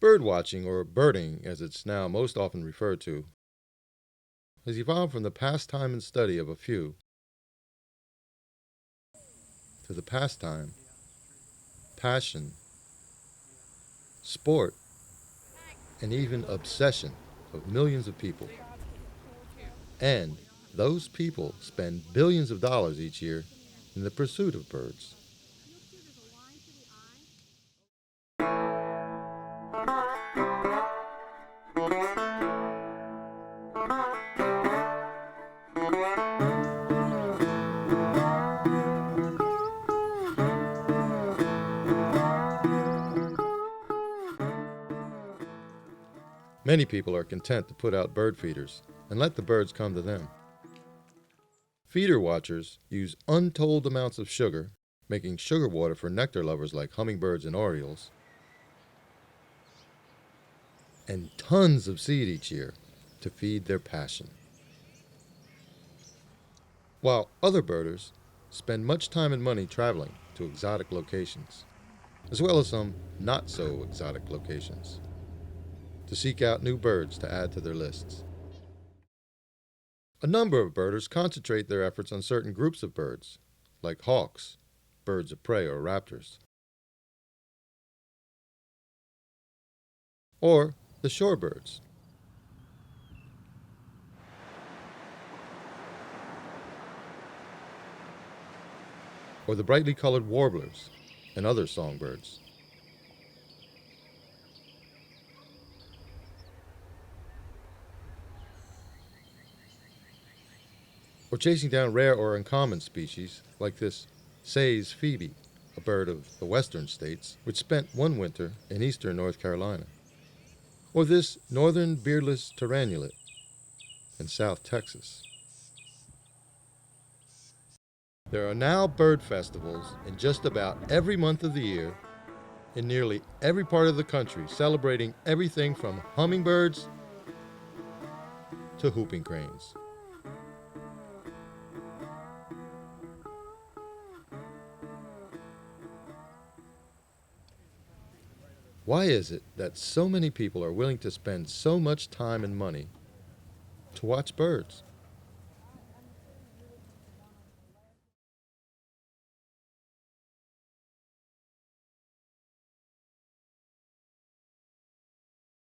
Bird watching, or birding as it's now most often referred to, has evolved from the pastime and study of a few to the pastime, passion, sport, and even obsession of millions of people. And those people spend billions of dollars each year in the pursuit of birds. Many people are content to put out bird feeders and let the birds come to them. Feeder watchers use untold amounts of sugar, making sugar water for nectar lovers like hummingbirds and orioles, and tons of seed each year to feed their passion. While other birders spend much time and money traveling to exotic locations, as well as some not so exotic locations, to seek out new birds to add to their lists. A number of birders concentrate their efforts on certain groups of birds, like hawks, birds of prey or raptors, or the shorebirds, or the brightly colored warblers and other songbirds. Or chasing down rare or uncommon species like this Say's phoebe, a bird of the western states, which spent one winter in eastern North Carolina. Or this northern beardless tyrannulet in South Texas. There are now bird festivals in just about every month of the year in nearly every part of the country, celebrating everything from hummingbirds to whooping cranes. Why is it that so many people are willing to spend so much time and money to watch birds?